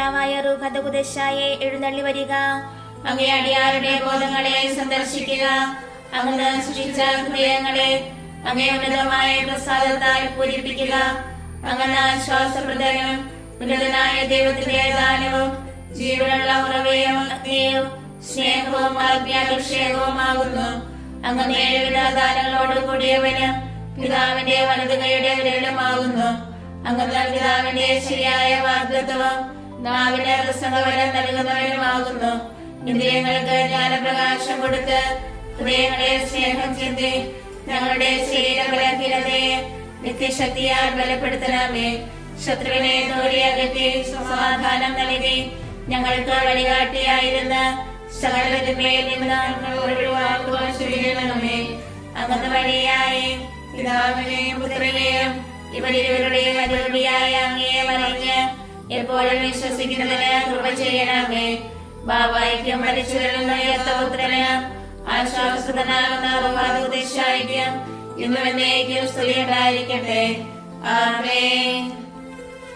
കർത്താവായ റൂഹദകുദശായെ എഴുന്നള്ളി വരിക. അങ്ങേ അടിയാരുടെ ബോധങ്ങളെ സന്ദർശിക്കുക. അങ്ങ് സൃഷ്ടിച്ച ഹൃദയങ്ങളെ അങ്ങേ ഉന്നതമായ പ്രസാദത്താൽ പൂരിപ്പിക്കുക. അങ്ങനെ ആശ്വാസപ്രദനും ഉന്നതനായ ദൈവത്തിന്റെ ദാനവും ജീവനുള്ള ഉറവയും അഗ്നിയും സ്നേഹവും ആത്മീയാഭിഷേകവുമാകുന്നു. അങ്ങനെ ഏഴുവിധ ദാനങ്ങളോട് കൂടിയവന് പിതാവിന്റെ വലതുകൈയുടെ വിരലുമാകുന്നു. അങ്ങനെ പിതാവിന്റെ ശരിയായ വാഗ്ദത്തവും നാവിന് പ്രസംഗവരം നൽകുന്നവനുമാകുന്നു. ഇന്ദ്രിയങ്ങൾക്ക് ജ്ഞാനപ്രകാശം കൊടുത്ത് ഹൃദയങ്ങളെ സ്നേഹം ചിന്തി ഞങ്ങളുടെ ശരീര ബലഹീനതയെ നിത്യശക്തിയാൽ ബലപ്പെടുത്തണമേ. ശത്രുവിനെ ദൂരെ അകറ്റി സമാധാനം നൽകി ഞങ്ങൾക്ക് വഴികാട്ടിയായിരുന്ന സകലത്തിന്മേൽ ഒഴിവാക്കുവാൻ ചെയ്യണമേ. അങ്ങനെ വഴിയായി പിതാവിനെയും പുത്രനെയും ഇവരിവരുടെയും അതിർത്തിയായ അങ്ങയെ മറിഞ്ഞ് എപ്പോഴും വിശ്വസിക്കുന്നതിന് കൃപ ചെയ്യണമേ. ബാബായിക്കും മരിച്ചവരിൽ ഉയർത്ത പുത്രന് ആശ്വാസനാകുന്ന റൂഹാദകുദശായ്ക്കും ഇന്നും എന്നേക്കും സ്തുതി ഉണ്ടായിരിക്കട്ടെ. ആമേൻ.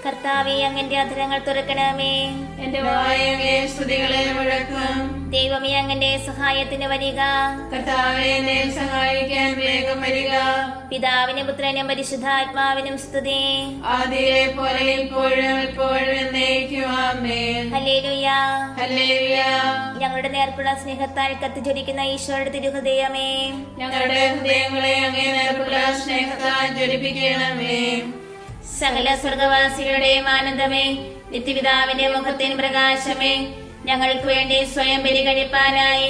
കർത്താവേ, അങ്ങന്റെ അധരങ്ങൾ തുറക്കണമേ. എന്റെ വായ അങ്ങേ സ്തുതികളെ മുഴക്കും. ദൈവമേ, അങ്ങന്റെ സഹായത്തിന് വരിക. കർത്താവേ, എന്നെ സഹായിക്കാൻ വേഗം വരിക. പിതാവിനും പുത്രനും പരിശുദ്ധാത്മാവിനും സ്തുതി. ആദിയിലെ പോലെ ഇപ്പോഴും എപ്പോഴും എന്നേക്കും. ആമേൻ. ഹല്ലേലൂയ, ഹല്ലേലൂയ. ഞങ്ങളുടെ നേർക്കുള്ള സ്നേഹത്താൽ കത്തിജ്വലിക്കുന്ന ഈശോയുടെ തിരുഹൃദയമേ, ഞങ്ങളുടെ ഹൃദയങ്ങളെ അങ്ങേ നേർക്കുള്ള സ്നേഹത്താൽ ജ്വലിപ്പിക്കണമേ. സകല സ്വർഗവാസികളുടെയും ആനന്ദമേ, നിത്യപിതാവിന്റെ മുഖത്തിന് പ്രകാശമേ, ഞങ്ങൾക്ക് വേണ്ടി സ്വയം ബലി കഴിപ്പാനായി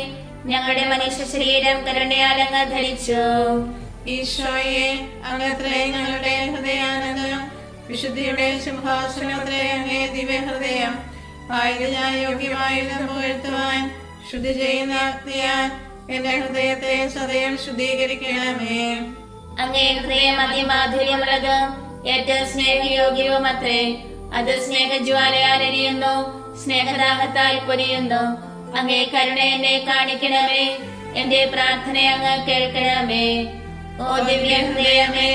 ഞങ്ങളുടെ മനുഷ്യ ശരീരം കരുണയാൽ അങ്ങ് ധരിച്ചു. ഈശോയെ, അങ്ങത്രേ ഞങ്ങളുടെ ഹൃദയാനന്ദം, വിശുദ്ധിയുടെ സിംഹാസനത്രേ അങ്ങേ ദിവ്യഹൃദയം. ആയത് ഞാൻ യോഗ്യമായത് പുകഴ്ത്തുവാൻ ശുദ്ധി ചെയ്യുന്ന അഗ്നിയാൽ എന്റെ ഹൃദയത്തെ സദയം ശുദ്ധീകരിക്കണമേ. അങ്ങേ ഹൃദയം അതിമാധുര്യമുള്ളത് ഏറ്റവും സ്നേഹയോഗ്യവും അത്രേ. അത് സ്നേഹജ്വാലയാൽ എരിയുന്നു, സ്നേഹദാഹത്താൽ പൊരിയുന്നു. അങ്ങേ കരുണ എന്നെ കാണിക്കണമേ, എന്റെ പ്രാർത്ഥന അങ്ങ് കേൾക്കണമേ. ഓ ദിവ്യ ഹൃദയമേ,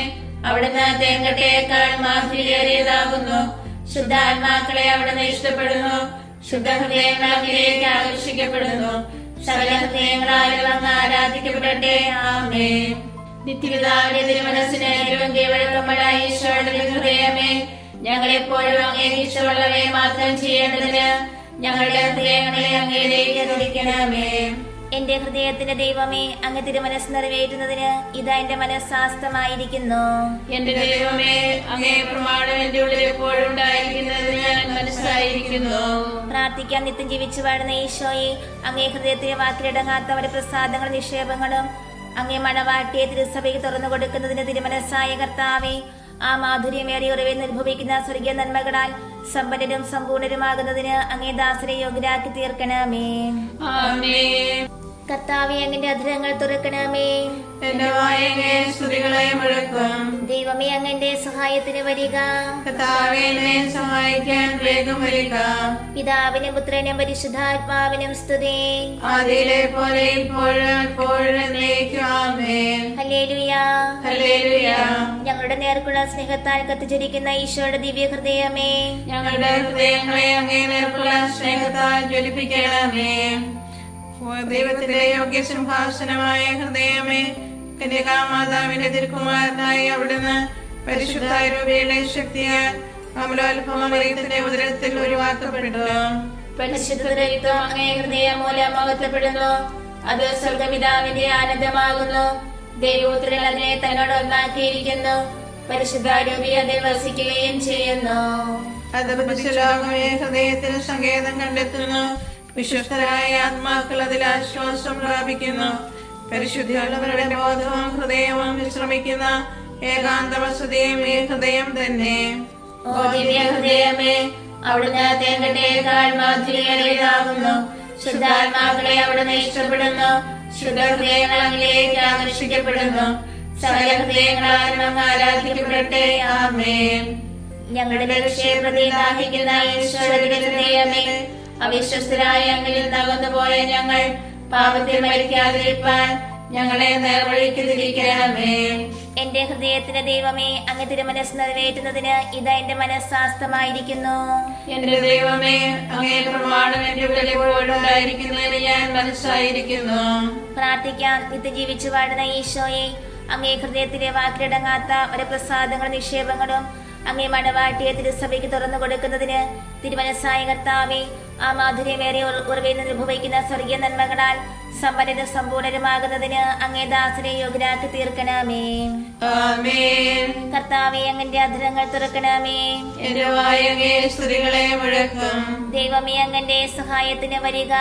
അവിടുന്ന് തേങ്കട്ടയേക്കാൾ മാധുര്യേറിയതാകുന്നു. ശുദ്ധാത്മാക്കളെ അവിടുന്ന് ഇഷ്ടപ്പെടുന്നു, ശുദ്ധ ഹൃദയങ്ങൾ അങ്ങിലേക്ക് ആകർഷിക്കപ്പെടുന്നു. സകല ഹൃദയങ്ങളാലും അങ്ങ് ആരാധിക്കപ്പെടട്ടെ. ആമേൻ. നിത്യപിതാവിന്റെ തിരുമനസ്സിന് ഏറ്റവും കീഴ്വഴക്കമുള്ള ഈശോയുടെ ഹൃദയമേ, ഞങ്ങളെപ്പോഴും അങ്ങേ ഇഷ്ടമുള്ളവയെ മാത്രം ചെയ്യേണ്ടതിന് ഞങ്ങളുടെ ഹൃദയങ്ങളെ അങ്ങയിലേക്ക് തുടിക്കണമേ. എന്റെ ഹൃദയത്തിന്റെ ദൈവമേ, അങ്ങ് തിരുമനസ് നിറവേറ്റുന്നതിന് ഇതാ എന്റെ മനസ്സാസ്തമായിരിക്കുന്നു. എന്റെ ദൈവമേ, അങ്ങേ പ്രമാണം എന്റെ ഉള്ളിൽ എപ്പോഴും ഉണ്ടായിരിക്കുന്നതിന് ഞാൻ മനസ്സായിരിക്കുന്നു. പ്രാർത്ഥിക്കാൻ നിത്യം ജീവിച്ചു വാഴുന്ന ഈശോയെ, അങ്ങേ ഹൃദയത്തിലെ വാക്കിലിടങ്ങാത്തവരുടെ പ്രസാദങ്ങളും നിക്ഷേപങ്ങളും അങ്ങേ മണവാട്ടിയെ തിരുസഭയ്ക്ക് തുറന്നു കൊടുക്കുന്നതിന് തിരുമനസ്സായ കർത്താവേ, ആ മാധുര്യമേറിയ ഉറവിൽ നിർഭവിക്കുന്ന സ്വർഗീയ നന്മകളാൽ സമ്പന്നരും സമ്പൂർണരുമാകുന്നതിന് അങ്ങേ ദാസരെ യോഗ്യരാക്കി തീർക്കണമേ. ആമേൻ. കർത്താവേ, അങ്ങന്റെ അധരങ്ങൾ തുറക്കണമേ. എന്റെ വായ അങ്ങേ സ്തുതികളെ മുഴക്കും. ദൈവമേ, അങ്ങന്റെ സഹായത്തിന് വരിക. കർത്താവേ, എന്നെ സഹായിക്കാൻ വേഗം വരിക. പിതാവിനും പുത്രനും പരിശുദ്ധാത്മാവിനും സ്തുതി. ആദിയിലെ പോലെ ഇപ്പോഴും എപ്പോഴും എന്നേക്കും. ആമേൻ. ഹല്ലേലൂയ, ഹല്ലേലൂയ. ഞങ്ങളുടെ നേർക്കുള്ള സ്നേഹത്താൽ കത്തിജ്വലിക്കുന്ന ഈശോയുടെ ദിവ്യ ഹൃദയമേ, ഞങ്ങളുടെ ഹൃദയങ്ങളെ അങ്ങേ നേർക്കുള്ള സ്നേഹത്താൽ ജ്വലിപ്പിക്കണമേ. ദൈവത്തിന്റെ യോഗ്യ സിംഹാസനമായ ഹൃദയമേ, കന്യകാമാതാവിന്റെ തിരുക്കുമാരനായി അവിടുന്ന് പരിശുദ്ധ രൂപയുടെ ശക്തിയാൽ അമലോത്ഭവമറിയത്തിന്റെ ഉദരത്തിൽ ഉരുവാക്കപ്പെട്ടു. പരിശുദ്ധത്വം അങ്ങേ ഹൃദയം മൂലം മഹത്വപ്പെടുന്നു. അത് സ്വർഗപിതാവിന്റെ ആനന്ദമാകുന്നു. ദൈവപുത്രൻ അതിനെ തന്നോട് ഒന്നാക്കിയിരിക്കുന്നു. പരിശുദ്ധ രൂപി അതിൽ വസിക്കുകയും ചെയ്യുന്നു. അത് ലോകമേ ഹൃദയത്തിന് സങ്കേതം കണ്ടെത്തുന്നു. വിശ്വസ്തരായ ആത്മാക്കൾ അതിൽ ആശ്വാസം പ്രാപിക്കുന്നു. പരിശുദ്ധിയുള്ളവരുടെ ബോധവും ഹൃദയവും വിശ്രമിക്കുന്ന ഏകാന്ത വസതിയും ഈ ഹൃദയം തന്നെ. ഓ ദിവ്യ ഹൃദയമേ, അവിടുന്ന് തേങ്കട്ടയേക്കാൾ മാധുര്യേറിയതാകുന്നു. ശുദ്ധാത്മാക്കളെ അവിടുന്ന് ഇഷ്ടപ്പെടുന്നു, ശുദ്ധ ഹൃദയങ്ങൾ അങ്ങിലേക്ക് ആകർഷിക്കപ്പെടുന്നു. സകല ഹൃദയങ്ങളാലും അങ്ങ് ആരാധിക്കപ്പെടട്ടെ. ആമേൻ. ഞങ്ങളുടെ രക്ഷയെ പ്രതി ദാഹിക്കുന്ന ഈശോയുടെ ഹൃദയമേ, അവിശ്വസ്തരായ അങ്ങിൽ തകർന്നുപോയ ഞങ്ങൾ പാപത്തിൽ മരിക്കാതിരിക്കാൻ ഞങ്ങളെ നേർവഴിക്ക് തിരിക്കണമേ. എന്റെ ഹൃദയത്തിന്റെ ദൈവമേ, അങ്ങ് തിരുമനസ് നിറവേറ്റുന്നതിന് ഇതാ എന്റെ മനസ്സാസ്തമായിരിക്കുന്നു. എന്റെ ദൈവമേ, അങ്ങേ പ്രമാണം എന്റെ ഉള്ളിൽ എപ്പോഴും ഉണ്ടായിരിക്കുന്നതിന് ഞാൻ മനസ്സായിരിക്കുന്നു. പ്രാർത്ഥിക്കാം. നിത്യം ജീവിച്ചു വാഴുന്ന ഈശോയെ, അങ്ങേ ഹൃദയത്തിലെ വാക്കിലടങ്ങാത്ത ഒരു പ്രസാദങ്ങളും നിക്ഷേപങ്ങളും അങ്ങേ മണവാട്ടിയെ തിരുസഭയ്ക്ക് തുറന്നു കൊടുക്കുന്നതിന് തിരുമനസ്സായ കർത്താവേ, ആ മാധുര്യമേറിയ ഉറവിൽ നിന്ന് അനുഭവിക്കുന്ന സ്വർഗീയ നന്മകളാൽ സമ്പന്നരും സമ്പൂർണരുമാകുന്നതിന് അങ്ങേ ദാസനെ യോഗ്യരാക്കി തീർക്കണമേ. ആമേൻ. കർത്താവേ, അങ്ങന്റെ അധരങ്ങൾ തുറക്കണമേ. എന്റെ വായ് അങ്ങേ സ്തുതികളെ മുഴക്കും. ദൈവമേ, അങ്ങന്റെ സഹായത്തിന് വരിക.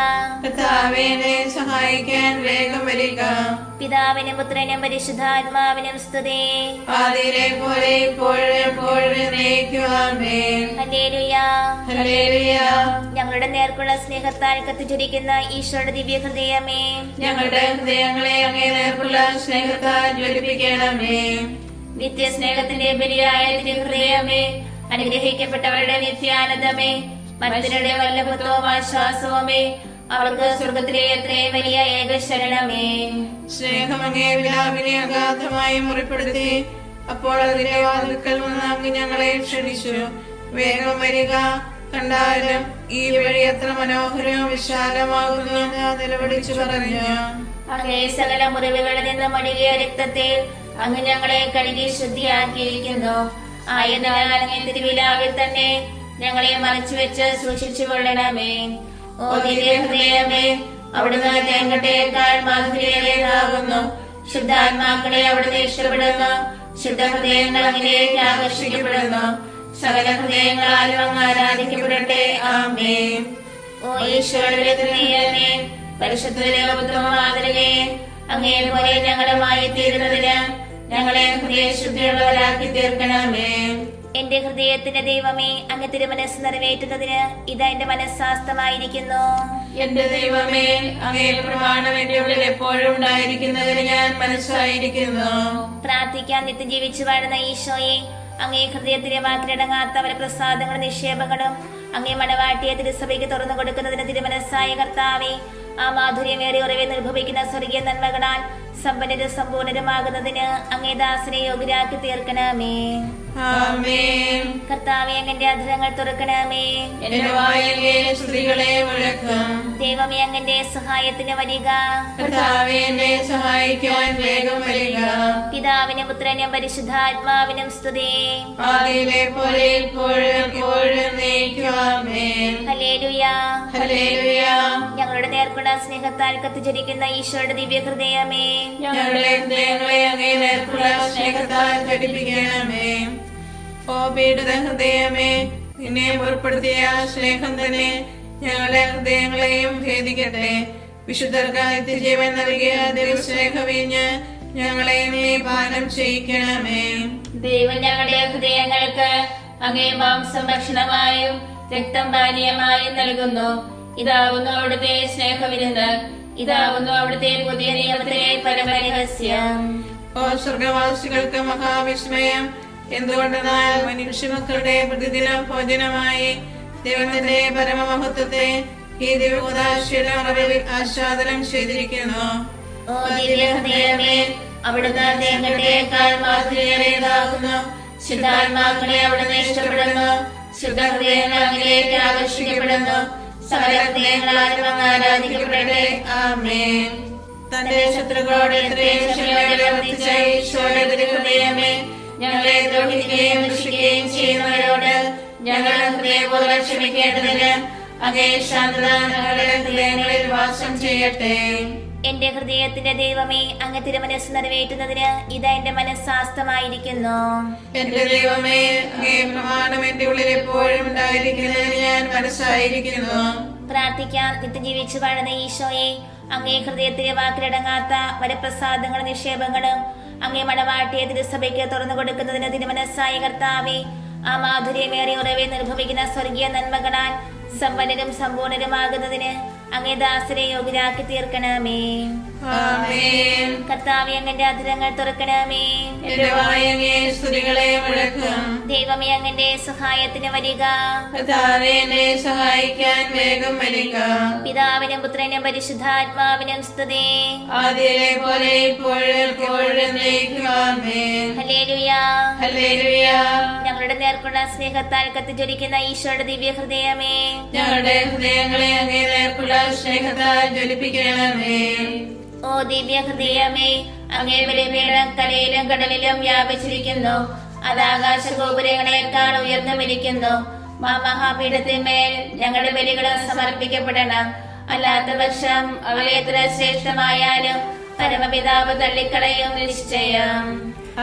കർത്താവേ, എന്നെ സഹായിക്കാൻ വേഗം വരിക. പിതാവിനും പുത്രനും പരിശുദ്ധാത്മാവിനും സ്തുതി. ആദിയിലെ പോലെ ഇപ്പോഴും എപ്പോഴും എന്നേക്കും. ആമേൻ. ഹല്ലേലൂയ. ഹല്ലേലൂയ. ഞങ്ങളുടെ നേർക്കുള്ള സ്നേഹത്താൽ കത്തിച്ചൊരിക്കുന്ന ഈശോയുടെ ദിവ്യ ഹൃദയമേ, ഞങ്ങളുടെ ഹൃദയങ്ങളെ അങ്ങേ നേർക്കുള്ള സ്നേഹത്താൽ ജ്വലിപ്പിക്കണമേ. നിത്യസ്നേഹത്തിന്റെ ബലിയായ തിരുഹൃദയമേ, അനുഗ്രഹിക്കപ്പെട്ടവരുടെ നിത്യാനന്ദമേ, മനുഷ്യരുടെ വല്ലഭത്വവും ആശ്വാസവുമേ, അവർക്ക് സ്വർഗത്തിലെ എത്രയും വലിയ ഏകശരണമേ. സ്നേഹം അങ്ങേ വിലാപിനെ അഗാധമായി മുറിപ്പെടുത്തി അപ്പോൾ അതിന്റെ വാതിൽക്കൽ വന്ന് അങ്ങ് ഞങ്ങളെ ക്ഷണിച്ചു. വേഗം വരിക, കണ്ടാലും ഈ വഴി എത്ര മനോഹരവും വിശാലമാകുന്നു ഞാൻ നിലവിളിച്ചു പറഞ്ഞു. അങ്ങേ സകല മുറിവുകളിൽ നിന്ന് മടികിയ രക്തത്തിൽ അങ്ങ് ഞങ്ങളെ കഴുകി ശുദ്ധിയാക്കിയിരിക്കുന്നു. ആയതിനാൽ അങ്ങേ തിരുവിലാവിൽ തന്നെ ഞങ്ങളെ മറച്ചു വെച്ച് സൂക്ഷിച്ചു കൊള്ളണമേ. ഓ ദിവ്യ ഹൃദയമേ, അവിടുന്ന് തേങ്കട്ടയേക്കാൾ മാധുര്യേറിയതാകുന്നു. ശുദ്ധാത്മാക്കളെ അവിടുന്ന് ഇഷ്ടപ്പെടുന്നു. ശുദ്ധ ഹൃദയങ്ങൾ അങ്ങിലേക്ക് ആകർഷിക്കപ്പെടുന്നു. സകല ഹൃദയങ്ങളാലും അങ്ങ് ആരാധിക്കപ്പെടട്ടെ. ആമേൻ. ഓ ഈശോയുടെ ഹൃദയമേ, പരിശുദ്ധ മാതൃകയെ അങ്ങേ പോലെ ഞങ്ങളുമായി തീരുന്നതിന് ഞങ്ങളെ ഹൃദയശുദ്ധിയുള്ളവരാക്കി തീർക്കണമേ. എന്റെ ഹൃദയത്തിന്റെ ദൈവമേ, അങ്ങ് തിരുമനസ് നിറവേറ്റുന്നതിന് ഇതാ എന്റെ മനസ്സാസ്തമായിരിക്കുന്നു. എന്റെ ദൈവമേ, അങ്ങേ പ്രമാണം എന്റെ ഉള്ളിൽ എപ്പോഴും ഉണ്ടായിരിക്കുന്നതിന് ഞാൻ മനസ്സായിരിക്കുന്നു. പ്രാർത്ഥിക്കാൻ. നിത്യം ജീവിച്ചു വാഴുന്ന ഈശോയെ, അങ്ങേ ഹൃദയത്തിലെ വാക്കിലടങ്ങാത്ത അവരെ പ്രസാദങ്ങളും നിക്ഷേപങ്ങളും അങ്ങേ മണവാട്ടിയെ തിരുസഭയ്ക്ക് തുറന്നു കൊടുക്കുന്നതിന് തിരുമനസ്സായ കർത്താവേ, ആ മാധുര്യമേറിയ ഉറവിൽ നിർഭവിക്കുന്ന സ്വർഗീയ നന്മകളാൽ സമ്പന്നരും സമ്പൂർണരുമാകുന്നതിന് അങ്ങേ ദാസനെ യോഗ്യരാക്കി തീർക്കണമേ. ആമേൻ. കർത്താവേ, അങ്ങന്റെ അധരങ്ങൾ തുറക്കണമേ. എന്റെ വായിലെ സ്തുതികളെ മുഴക്കും. ദൈവമേ, അങ്ങന്റെ സഹായത്തിന് വരിക. കർത്താവേ, എന്നെ സഹായിക്കാൻ വേഗം വരിക. പിതാവിനും പുത്രനും പരിശുദ്ധാത്മാവിനും സ്തുതി. ആദിയിലെ പോലെ ഇപ്പോഴും എപ്പോഴും എന്നേക്കും. ആമേൻ. ഹല്ലേലൂയ. ഹല്ലേലൂയ. ഞങ്ങളുടെ നേർക്കുള്ള സ്നേഹത്താൽ കത്തിച്ചൊരിക്കുന്ന ഈശോയുടെ ദിവ്യ ഹൃദയമേ, ഞങ്ങളുടെ ഹൃദയങ്ങളെ അങ്ങേ നേർക്കുള്ള സ്നേഹത്താൽ ഘടിപ്പിക്കണമേ. ഓ പീഡിത ഹൃദയമേ, നിന്നെ പുറപ്പെടുത്തിയ സ്നേഹം തന്നെ ഞങ്ങളുടെ ഹൃദയങ്ങളെയും ഭേദിക്കട്ടെ. വിശുദ്ധർക്ക് നിത്യജീവൻ നൽകിയ ദൈവസ്നേഹവീഞ്ഞ് ഞങ്ങളെ നീ പാനം ചെയ്യിക്കണമേ. ദൈവം ഞങ്ങളുടെ ഹൃദയങ്ങൾക്ക് അങ്ങേ മാംസം ഭക്ഷണമായും രക്തം പാനീയമായും നൽകുന്നു. ഇതാവുന്നു അവിടുത്തെ സ്നേഹവിരുന്ന്. ഇതാവുന്നു അവിടുത്തെ പുതിയ നിയമത്തിലെ പരമരഹസ്യം. ഓ സ്വർഗവാസികൾക്ക് മഹാവിസ്മയം, എന്തുകൊണ്ടെന്നാൽ മനുഷ്യമക്കളുടെ പ്രതിദിന ഭോജനമായി ദൈവത്തിന്റെ പരമമഹത്വത്തെ ഈ ദിവ്യകൂദാശയുടെ മറവിൽ ആസ്വാദനം ചെയ്തിരിക്കുന്നു. ഓ ദിവ്യ ഹൃദയമേ, അവിടുന്ന് തേങ്കട്ടയേക്കാൾ മാധുര്യേറിയതാകുന്നു. ശുദ്ധാത്മാക്കളെ അവിടുന്ന് ഇഷ്ടപ്പെടുന്നു. ശുദ്ധ ഹൃദയങ്ങൾ അങ്ങിലേക്ക് ആകർഷിക്കപ്പെടുന്നു. സകല ഹൃദയങ്ങളാലും അങ്ങ് ആരാധിക്കപ്പെടട്ടെ. ആമേൻ. തന്റെ ശത്രുക്കളോട് എത്രയും ക്ഷമയോടെ പ്രവർത്തിച്ച ഈശോയുടെ ഹൃദയമേ, ഞങ്ങളെ ദ്രോഹിക്കുകയും ദുഷിക്കുകയും ചെയ്യുന്നവരോട് ഞങ്ങൾ ഹൃദയപൂർവ്വം ക്ഷമിക്കേണ്ടതിന് അങ്ങേ ശാന്തത ഞങ്ങളുടെ ഹൃദയങ്ങളിൽ വാസം ചെയ്യട്ടെ. എന്റെ ഹൃദയത്തിന്റെ ദൈവമേ, അങ്ങ് തിരുമനസ് നിറവേറ്റുന്നതിന് ഇതാ എന്റെ മനസ്സാസ്തമായിരിക്കുന്നു. എന്റെ ദൈവമേ, അങ്ങേ പ്രമാണം എന്റെ ഉള്ളിൽ എപ്പോഴും ഉണ്ടായിരിക്കുന്നതിന് ഞാൻ മനസ്സായിരിക്കുന്നു. പ്രാർത്ഥിക്കാം. നിത്യം ജീവിച്ചു വാഴുന്ന ഈശോയെ, അങ്ങേ ഹൃദയത്തിലെ വാക്കിലടങ്ങാത്ത വരപ്രസാദങ്ങളും നിക്ഷേപങ്ങളും അങ്ങേ മണവാട്ടിയെ തിരുസഭയ്ക്ക് തുറന്നു കൊടുക്കുന്നതിന് തിരുമനസ്സായ കർത്താവേ, ആ മാധുര്യമേറിയ ഉറവിൽ നിർഭവിക്കുന്ന സ്വർഗീയ നന്മകളാൽ സമ്പന്നരും സമ്പൂർണരുമാകുന്നതിന് അങ്ങേ ദാസരെ യോഗ്യരാക്കി തീർക്കണമേ. ആമേൻ. കർത്താവേ അങ്ങന്റെ അധരങ്ങൾ തുറക്കണമേ. എന്റെ വായ അങ്ങേ സ്തുതികളെ മുഴക്കാം. ദൈവമേ അങ്ങന്റെ സഹായത്തിന് വരിക. കർത്താവേ എന്നെ സഹായിക്കാൻ വേഗം വരിക. പിതാവിനും പുത്രനും പരിശുദ്ധാത്മാവിനും സ്തുതി. ആദിയിലെ പോലെ ഇപ്പോഴും എപ്പോഴും എന്നേക്കും ആമേൻ. ഹല്ലേലൂയ. ഹല്ലേലൂയ. ഞങ്ങളുടെ നേർക്കുള്ള സ്നേഹത്താൽ കത്തിജ്വലിക്കുന്ന ഈശോയുടെ ദിവ്യ ഹൃദയമേ, ഞങ്ങളുടെ ഹൃദയങ്ങളെ അങ്ങേ നേർക്കുള്ള സ്നേഹത്താൽ ജ്വലിപ്പിക്കണമേ. ഓ ദിവ്യ ഹൃദയമേ, അങ്ങേ ബലിപീഠം കരയിലും കടലിലും വ്യാപിച്ചിരിക്കുന്നു. അത് ആകാശ ഗോപുരങ്ങളെക്കാൾ ഉയർന്നു വിളിക്കുന്നു. മഹാപീഠത്തിന്മേൽ ഞങ്ങളുടെ ബലികളും സമർപ്പിക്കപ്പെടണം. അല്ലാത്ത പക്ഷം അവയെത്ര ശ്രേഷ്ഠമായാലും പരമപിതാവ് തള്ളിക്കളയും നിശ്ചയം.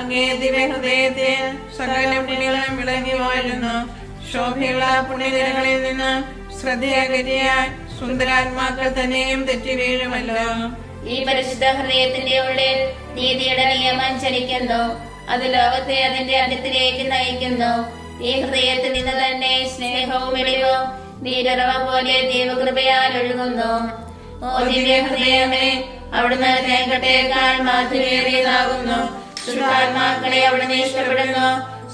അങ്ങേ ദിവ്യ ഹൃദയത്തിൽ സകല പുണ്യങ്ങളും വിളങ്ങി വാഴുന്നു. ശോഭയുള്ള പുണ്യനിരകളിൽ നിന്ന് ശ്രദ്ധയകരിയാൻ സുന്ദരാത്മാക്കൾ തന്നെയും തെറ്റി വീഴുമല്ലോ. ഈ പരിശുദ്ധ ഹൃദയത്തിന്റെ ഉള്ളിൽ നീതിയുടെ നിയമം ചലിക്കുന്നു. അത് ലോകത്തെ അതിന്റെ അന്ത്യത്തിലേക്ക് നയിക്കുന്നു. ഈ ഹൃദയത്തിൽ നിന്ന് തന്നെ സ്നേഹവും വെളിവും നീരറവ പോലെ ദൈവകൃപയാൽ ഒഴുകുന്നു. ഓ ദിവ്യ ഹൃദയമേ, അവിടുന്ന് തേങ്കട്ടേക്കാൾ മാധുര്യേറിയതാകുന്നു. ശുദ്ധാത്മാക്കളെ അവിടുന്ന് ഇഷ്ടപ്പെടുന്നു.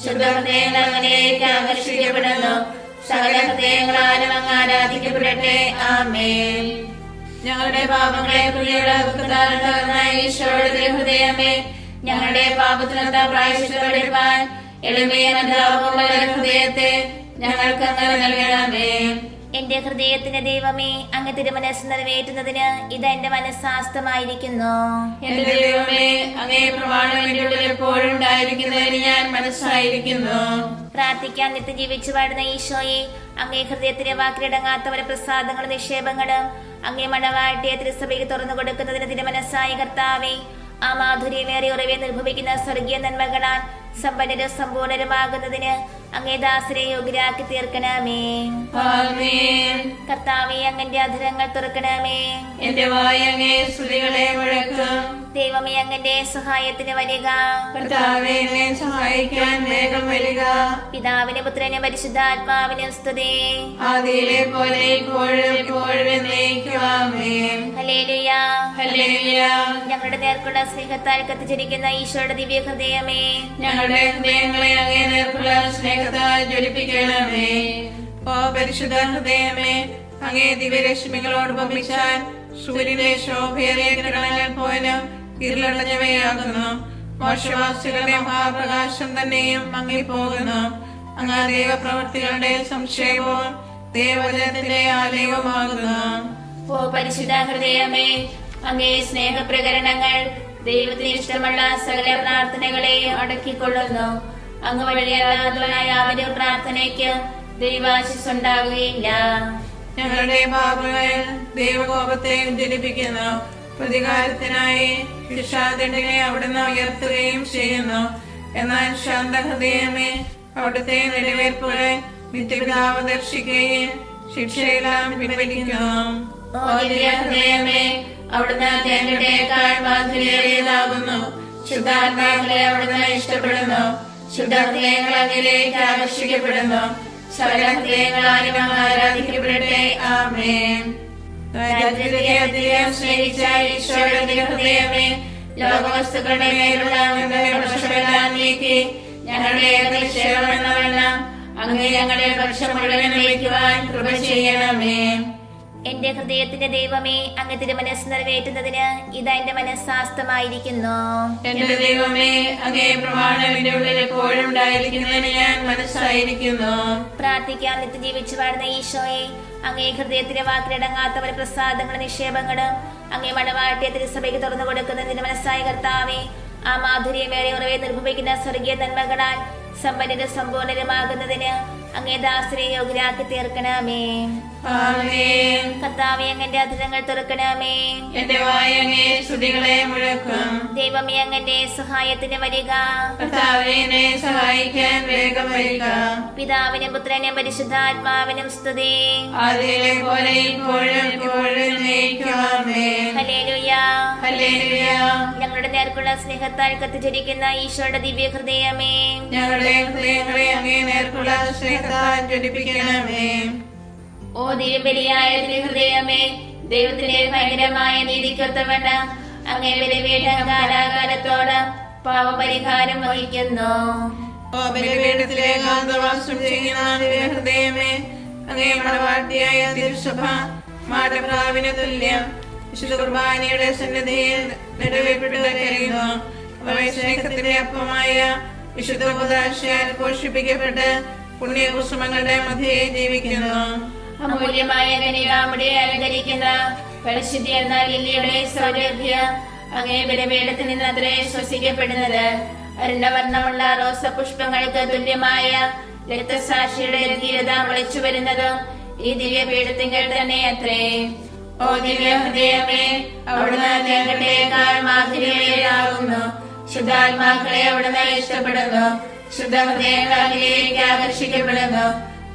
ശുദ്ധഹൃദയങ്ങൾ അങ്ങനെയൊക്കെ ആകർഷിക്കപ്പെടുന്നു. സകല ഹൃദയങ്ങളാലും അങ്ങ് ആരാധിക്കപ്പെടട്ടെ. ആമേൻ. ഞങ്ങളുടെ പാപങ്ങളെ പ്രിയപ്പെടുന്ന ഈശോയുടെ ഹൃദയമേ, ഞങ്ങളുടെ പാപത്തിനൊത്ത പ്രായശ്ചിത്തമെടുപ്പാൻ എളിമയും അനുതാപവുമുള്ള ഹൃദയത്തെ ഞങ്ങൾക്ക് അങ്ങ് നൽകണമേ. എന്റെ ഹൃദയത്തിന്റെ ദൈവമേ, അങ്ങ് തിരുമനസ് നിറവേറ്റുന്നതിന് ഇത് എന്റെ മനസ്സാസ്തമായിരിക്കുന്നു. എന്റെ ദൈവമേ, അങ്ങേ പ്രമാണം എന്റെ ഉള്ളിൽ എപ്പോഴും ഉണ്ടായിരിക്കുന്നതിന് ഞാൻ മനസ്സായിരിക്കുന്നു. പ്രാർത്ഥിക്കാൻ നിത്യം ജീവിച്ചു വാഴുന്ന ഈശോയെ, അങ്ങേ ഹൃദയത്തിലെ വാക്കിലിടങ്ങാത്തവരെ പ്രസാദങ്ങളും നിക്ഷേപങ്ങളും അങ്ങേ മണവാട്ടിയെ തിരുസഭയ്ക്ക് തുറന്നു കൊടുക്കുന്നതിന് തിരുമനസ്സായ കർത്താവേ, ആ മാധുര്യമേറിയ ഉറവെ നിർഭവിക്കുന്ന സ്വർഗീയ നന്മകളാൽ സമ്പന്നരും സമ്പൂർണരുമാകുന്നതിന് അങ്ങേ ദാസരെ യോഗ്യരാക്കി തീർക്കണമേ. ആമേൻ. കർത്താവേ, അങ്ങന്റെ അധരങ്ങൾ തുറക്കണമേ. എന്റെ വായ അങ്ങേ സ്തുതികളെ മുഴക്കാം. ദൈവമേ, അങ്ങന്റെ സഹായത്തിന് വരിക. കർത്താവേ എന്നെ സഹായിക്കാൻ വേഗം വരിക. പിതാവിനും പുത്രനും പരിശുദ്ധാത്മാവിനും സ്തുതി. ആദിയിലെ പോലെ ഇപ്പോഴും എപ്പോഴും എന്നേക്കും ആമേൻ. ഹല്ലേലൂയ. ഹല്ലേലൂയ. ഞങ്ങളുടെ നേർക്കുള്ള സ്നേഹത്താൽ കത്തിച്ചിരിക്കുന്ന ഈശോയുടെ ദിവ്യ ഹൃദയമേ, ഞങ്ങളുടെ ഹൃദയങ്ങളെ അങ്ങേ നേർക്കുള്ള സ്നേഹത്താൽ ജ്വലിപ്പിക്കണമേ. ഓ പരിശുദ്ധ ഹൃദയമേ, അങ്ങേ ദിവ്യരശ്മികളോട് ഉപമിച്ചാൽ സൂര്യന്റെ ശോഭയേറിയ കിരണങ്ങൾ പോലും ഇരുളടഞ്ഞവയാകുന്നു. മോശവാസികളുടെ മഹാപ്രകാശം തന്നെയും മങ്ങിപ്പോകുന്നു. അങ്ങ് ദൈവപ്രവൃത്തികളുടെ സംക്ഷേപവും ദൈവവചനത്തിന്റെ ആലയവുമാകുന്നു. ഓ പരിശുദ്ധ ഹൃദയമേ, അങ്ങേ സ്നേഹപ്രകരണങ്ങൾ ദൈവത്തിന് ഇഷ്ടമുള്ള സകല പ്രാർത്ഥനകളെ അടക്കിക്കൊള്ളുന്നു. അങ്ങ് വഴിയല്ലാത്ത യാതൊരു പ്രാർത്ഥനയ്ക്ക് ദൈവാശിസ് ഉണ്ടാകുകയില്ല. ഞങ്ങളുടെ പാപങ്ങൾ ദൈവകോപത്തെ ഉജ്ജ്വലിപ്പിക്കുന്നു. പ്രതികാരത്തിനായി ശിക്ഷാദണ്ഡിനെ അവിടുന്ന് ഉയർത്തുകയും ചെയ്യുന്നു. എന്നാൽ ശാന്തഹൃദയമേ, അവിടുത്തെ നിലവേർപ്പുകൾ നിത്യപിതാവ് ദർശിക്കുകയും ശിക്ഷയെല്ലാം പിൻവലിക്കുന്നു. ഓ ഹൃദയമേ, അവിടുന്ന് തേങ്ങയുടേക്കാൾ മാധുര്യേറിയതാകുന്നു. ശുദ്ധാത്മാക്കളെ അവിടുന്ന് ഇഷ്ടപ്പെടുന്നു. ശുദ്ധഹൃദയങ്ങൾ അങ്ങിലേക്ക് ആകർഷിക്കപ്പെടുന്നു. സകല ഹൃദയങ്ങളാലും അങ്ങ് ആരാധിക്കപ്പെടട്ടെ. ആമേൻ. ദാരിദ്ര്യത്തെ സ്നേഹിച്ച ഈശോയുടെ ഹൃദയമേ, ലോകവസ്തുക്കളുടെ മേലുള്ള പക്ഷമെല്ലാം നീക്കി ഞങ്ങളുടെ നിക്ഷേപമെന്നവണ്ണം അങ്ങ് ഞങ്ങളുടെ പക്ഷം മുഴുവൻ വയ്ക്കുവാൻ കൃപ ചെയ്യണമേ. എന്റെ ഹൃദയത്തിന്റെ ദൈവമേ, അങ്ങ് തിരുമനസ് നിറവേറ്റുന്നതിന് ഇത് എന്റെ മനസ്സാസ്തമായിരിക്കുന്നു. എന്റെ ദൈവമേ, അങ്ങേ പ്രമാണം എന്റെ ഉള്ളിൽ എപ്പോഴും ഉണ്ടായിരിക്കുന്നതിന് ഞാൻ മനസ്സായിരിക്കുന്നു. പ്രാർത്ഥിക്കാൻ നിത്യം ജീവിച്ചു വാഴുന്ന ഈശോയെ, അങ്ങേ ഹൃദയത്തിലെ വാക്കിലിടങ്ങാത്തവരെ പ്രസാദങ്ങളും നിക്ഷേപങ്ങളും അങ്ങേ മണവാട്ടിയെ തിരുസഭയ്ക്ക് തുറന്നു കൊടുക്കുന്ന തിരുമനസ്സായ കർത്താവേ, ആ മാധുര്യമേറിയ ഉറവെ നിർഭവിക്കുന്ന സ്വർഗീയ നന്മകളാൽ സമ്പന്നരും സമ്പൂർണരുമാകുന്നതിന് അങ്ങേ ദാസരെ യോഗ്യരാക്കി തീർക്കണമേ. ആമേൻ. കർത്താവേ, അങ്ങന്റെ അധരങ്ങൾ തുറക്കണമേ. എന്റെ വായ അങ്ങേ സ്തുതികളെ മുഴക്കും. ദൈവമേ, അങ്ങന്റെ സഹായത്തിന് വരിക. കർത്താവേ എന്നെ സഹായിക്കാൻ വേഗം വരിക. പിതാവിനും പുത്രനും പരിശുദ്ധാത്മാവിനും സ്തുതി. ആദിയിലെ പോലെ ഇപ്പോഴും എപ്പോഴും എന്നേക്കും ആമേൻ. ഹല്ലേലൂയ. ഹല്ലേലൂയ. ഞങ്ങളുടെ നേർക്കുള്ള സ്നേഹത്താൽ കത്തിച്ചിരിക്കുന്ന ഈശോയുടെ ദിവ്യ ഹൃദയമേ, ഞങ്ങളുടെ ഹൃദയങ്ങളെ അങ്ങേ നേർക്കുള്ള സ്നേഹത്താൽ ജ്വലിപ്പിക്കണമേ. ഓ ദിവ്യബലിയായ ഹൃദയമേ, ദൈവത്തിന്റെ ഭയങ്കരമായ നീതിക്കൊത്തവണ്ണം അങ്ങേ ബലിപീഠം കാലാകാലത്തോട് പാപപരിഹാരം വഹിക്കുന്നു. ഓ ബലിപീഠത്തിലെ ഏകാന്തവാസം ചെയ്യുന്ന ഹൃദയമേ, അങ്ങേ മണവാട്ടിയായ തിരുസഭ മാടപ്രാവിന് തുല്യം വിശുദ്ധ കുർബാനയുടെ സന്നിധിയിൽ നിറവേറ്റു കരയുന്നു. സ്നേഹത്തിന്റെ അപ്പമായ വിശുദ്ധ ഉപദാശയാൽ പോഷിപ്പിക്കപ്പെട്ട് പുണ്യകുസുമങ്ങളുടെ മധ്യേ ജീവിക്കുന്നു. അമൂല്യമായ കനികാമുടെ അലങ്കരിക്കുന്ന പരിശുദ്ധി എന്ന ലില്ലിയുടെ സൗരഭ്യം അങ്ങേ ബലിപീഠത്തിൽ നിന്ന് അത്രേ ശ്വസിക്കപ്പെടുന്നത്. അരുണവർണ്ണമുള്ള റോസപുഷ്പങ്ങൾക്ക് തുല്യമായ രക്തസാക്ഷിയുടെ ധീരത മുളച്ചു വരുന്നതും ഈ ദിവ്യപീഠത്തിങ്കൽ തന്നെ അത്രേ. ഓ ദിവ്യ ഹൃദയമേ, അവിടുന്ന് തേങ്ങട്ടേക്കാൾ മാധുര്യമേറിയാകുന്നു. ശുദ്ധാത്മാക്കളെ അവിടുന്ന് ഇഷ്ടപ്പെടുന്നു. ശുദ്ധ ഹൃദയങ്ങളിലേക്ക് ആകർഷിക്കപ്പെടുന്നു.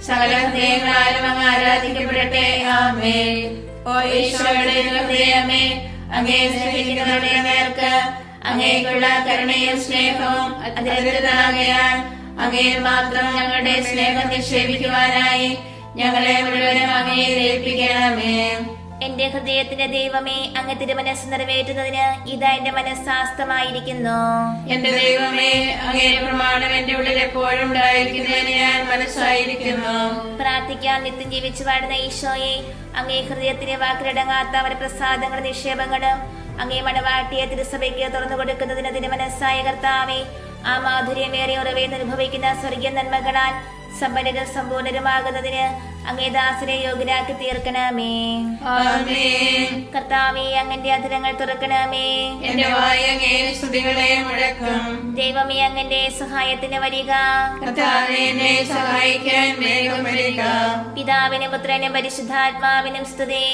സകല ഹൃദയങ്ങളാലും അങ്ങ് ആരാധിക്കപ്പെടട്ടെ. ആമേൻ. ഓ ഈശോയുടെ ഹൃദയമേ, അങ്ങേ സ്നേഹിക്കുന്നവരുടെ നേർക്ക് അങ്ങേക്കുള്ള കരുണയും സ്നേഹവും അതിരതാകയാൽ അങ്ങേ മാത്രം ഞങ്ങളുടെ സ്നേഹം നിക്ഷേപിക്കുവാനായി ഞങ്ങളെ മുഴുവനും അങ്ങേ ഏൽപ്പിക്കണമേ. എന്റെ ഹൃദയത്തിന്റെ ദൈവമേ, അങ്ങ് തിരുമനസ് നിറവേറ്റുന്നതിന് ഇതാ എന്റെ മനസ്സാസ്തമായിരിക്കുന്നു. എന്റെ ദൈവമേ, അങ്ങേ പ്രമാണം എന്റെ ഉള്ളിൽ എപ്പോഴും ഉണ്ടായിരിക്കുന്നതിന് ഞാൻ മനസ്സായിരിക്കുന്നു. പ്രാർത്ഥിക്കാം. നിത്യം ജീവിച്ചു വാഴുന്ന ഈശോയെ, അങ്ങേ ഹൃദയത്തിലെ വാക്കിലടങ്ങാത്ത വരപ്രസാദങ്ങളും നിക്ഷേപങ്ങളും അങ്ങേ മണവാട്ടിയെ തിരുസഭയ്ക്ക് തുറന്നു കൊടുക്കുന്നതിന് തിരുമനസ്സായ കർത്താവേ, ആ മാധുര്യമേറിയ ഉറവേന്ന് അനുഭവിക്കുന്ന സ്വർഗീയ നന്മകളാൽ സമ്പന്നരും സമ്പൂർണരുമാകുന്നതിന് അങ്ങേ ദാസരെ യോഗ്യരാക്കി തീർക്കണമേ. ആമേൻ. കർത്താവേ, അങ്ങന്റെ അധരങ്ങൾ തുറക്കണമേ. എന്റെ വായ അങ്ങേ സ്തുതികളെ മുഴക്കും. ദൈവമേ, അങ്ങന്റെ സഹായത്തിന് വരിക. കർത്താവേ, എന്നെ സഹായിക്കാൻ വേഗം വരിക. പിതാവിനും പുത്രനും പരിശുദ്ധാത്മാവിനും സ്തുതി.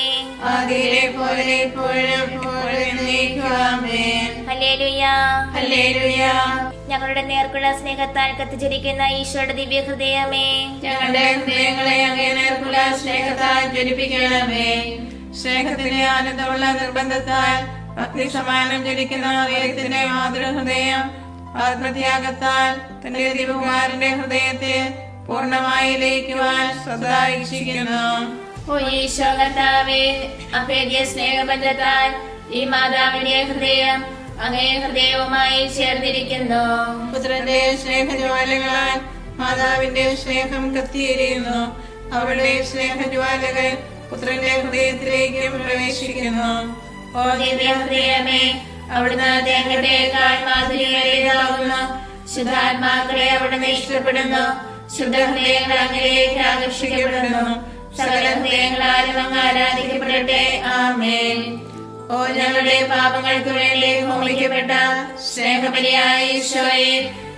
ആദിയിലെ പോലെ ഇപ്പോഴും എപ്പോഴും എന്നേക്കും. ആമേൻ. ഹല്ലേലൂയ. ഹല്ലേലൂയ. ഞങ്ങളുടെ നേർക്കുള്ള സ്നേഹത്താൽ കത്തിച്ചിരിക്കുന്ന ഈശോയുടെ ദിവ്യ ഹൃദയമേ, ഞങ്ങളുടെ ഹൃദയങ്ങളെ അങ്ങേ നേർക്കുള്ള സ്നേഹത്താൽ ജ്വലിപ്പിക്കണമേ. സ്നേഹത്തിന്റെ ആനന്ദമുള്ള നിർബന്ധത്താൽ ഭക്തി സമാനം ജ്വലിക്കുന്ന ദൈവത്തിന്റെ മാതൃഹൃദയം ആത്മത്യാഗത്താൽ തന്റെ ദൈവകുമാരന്റെ ഹൃദയത്തെ പൂർണ്ണമായി ലയിക്കുവാൻ സദാ ഇച്ഛിക്കുന്നു. ഓ ഈശോ കർത്താവേ, അഭേദ്യ സ്നേഹബന്ധത്താൽ ഈ മാതാവിന്റെ ഹൃദയം അങ്ങേ ഹൃദയവുമായി ചേർന്നിരിക്കുന്നു. പുത്രന്റെ സ്നേഹജ്വാലകളാൽ മാതാവിന്റെ സ്നേഹം കത്തിയെരിയുന്നു. അവളുടെ സ്നേഹജ്വാലകൾ പുത്രന്റെ ഹൃദയത്തിലേക്ക് പ്രവേശിക്കുന്നു. ഓ ദിവ്യ ഹൃദയമേ, അവിടുന്ന് തേങ്ങട്ടേക്കാൾ മാധുര്യമേറിയതാകുന്നു. ശുദ്ധാത്മാക്കളെ അവിടുന്ന് ഇഷ്ടപ്പെടുന്നു. ശുദ്ധ ഹൃദയങ്ങൾ അങ്ങേക്ക് ആകർഷിക്കപ്പെടുന്നു. സകല ഹൃദയങ്ങളാലും അങ്ങ് ആരാധിക്കപ്പെടട്ടെ. ആമേൻ. ഓ ഞങ്ങളുടെ പാപങ്ങൾക്ക് വേണ്ടി ഹോമിക്കപ്പെട്ട സ്നേഹബലിയായ ഈശോയെ,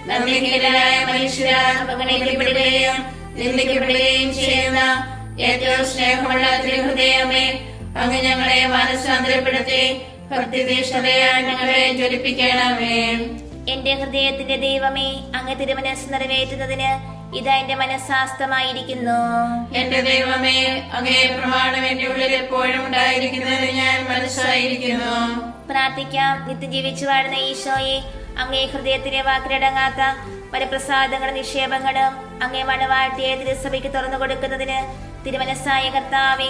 നന്ദിഹീനരായ മനുഷ്യരാൽ അവഗണിക്കപ്പെടുകയും നിന്ദിക്കപ്പെടുകയും ചെയ്യുന്ന ഏറ്റവും സ്നേഹമുള്ള തിരുഹൃദയമേ, അങ്ങ് ഞങ്ങളെ മാനസാന്തരപ്പെടുത്തി ഭക്തിതീഷ്ണതയാൽ ഞങ്ങളെ ജ്വലിപ്പിക്കണമേ. എന്റെ ഹൃദയത്തിന്റെ ദൈവമേ, അങ്ങ് തിരുമനസ് നിറവേറ്റുന്നതിന് ഇതാ എന്റെ മനസ്സാസ്തമായിരിക്കുന്നു. എന്റെ ദൈവമേ, അങ്ങേ പ്രമാണം എന്റെ ഉള്ളിൽ എപ്പോഴും ഉണ്ടായിരിക്കുന്നതിന് ഞാൻ മനസ്സായിരിക്കുന്നു. പ്രാർത്ഥിക്കാം. നിത്യം ജീവിച്ചു വാഴുന്ന ഈശോയെ, അങ്ങേ ഹൃദയത്തിലെ വാക്കിലടങ്ങാത്ത വരപ്രസാദങ്ങളും നിക്ഷേപങ്ങളും അങ്ങേ മണവാട്ടിയെ തിരുസഭയ്ക്ക് തുറന്നു കൊടുക്കുന്നതിന് തിരുമനസ്സായ കർത്താവേ,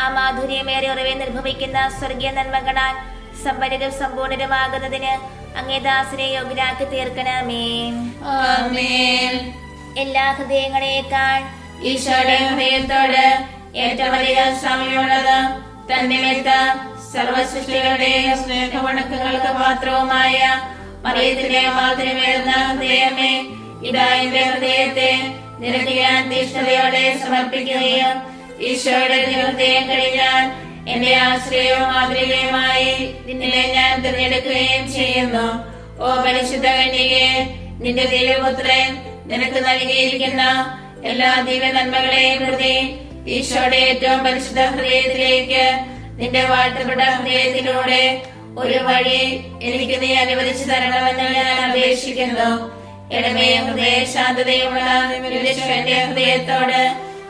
ആ മാധുര്യമേറെ ഉറവെ നിർഭവിക്കുന്ന സ്വർഗീയ നന്മകളാൽ സമ്പന്നരും സമ്പൂർണരുമാകുന്നതിന് അങ്ങേ ദാസരെ യോഗ്യരാക്കി തീർക്കണമേ. ആമേൻ. എല്ലാ ഹൃദയങ്ങളെക്കാൾ ഈശോയുടെ ഹൃദയത്തോട് ഏറ്റവും അധികം സമയമുള്ളത് തന്നിമിത്തം സർവസൃഷ്ടികളുടെയും സ്നേഹവണക്കങ്ങൾക്ക് പാത്രവുമായ മറിയത്തിന്റെ മാധുര്യമേറുന്ന ഹൃദയമേ, ഇതാ എന്റെ ഹൃദയത്തെ നിനക്ക് ഞാൻ തീഷ്ണതയോടെ സമർപ്പിക്കുകയും ഈശോയുടെ ഹൃദയം കഴിഞ്ഞാൽ എന്റെ ആശ്രയവും മാതൃകയുമായി നിന്നെ ഞാൻ തിരഞ്ഞെടുക്കുകയും ചെയ്യുന്നു. ഓ പരിശുദ്ധ കന്യകേ, നിന്റെ ദിവ്യപുത്രൻ നിനക്ക് നൽകിയിരിക്കുന്ന എല്ലാ ദിവ്യ നന്മകളെയും പ്രതി ഈശോയുടെ ഏറ്റവും പരിശുദ്ധ ഹൃദയത്തിലേക്ക് നിന്റെ വാഴ്ത്തപ്പെട്ട ഹൃദയത്തിലൂടെ ഒരു വഴി എനിക്ക് നീ അനുവദിച്ചു തരണമെന്ന് ഞാൻ അപേക്ഷിക്കുന്നു. ഇടമേ ഹൃദയ ശാന്തതയുള്ള എന്റെ ഹൃദയത്തോട്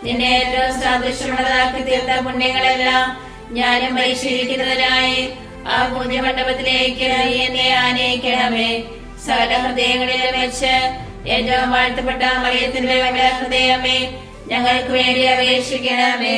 നിന്നെ ഏറ്റവും സാദൃശ്യമുള്ളതാക്കി തീർത്ത പുണ്യങ്ങളെല്ലാം ഞാനും പരിശീലിക്കുന്നതിനായി ആ പൂജ്യമണ്ഡപത്തിലേക്ക് നീ എന്നെ ആനയിക്കണമേ. സകല ഹൃദയങ്ങളിലും വെച്ച് ഏറ്റവും വാഴ്ത്തപ്പെട്ട മറിയത്തിന്റെ ഹൃദയമേ, ഞങ്ങൾക്ക് വേണ്ടി അപേക്ഷിക്കണമേ.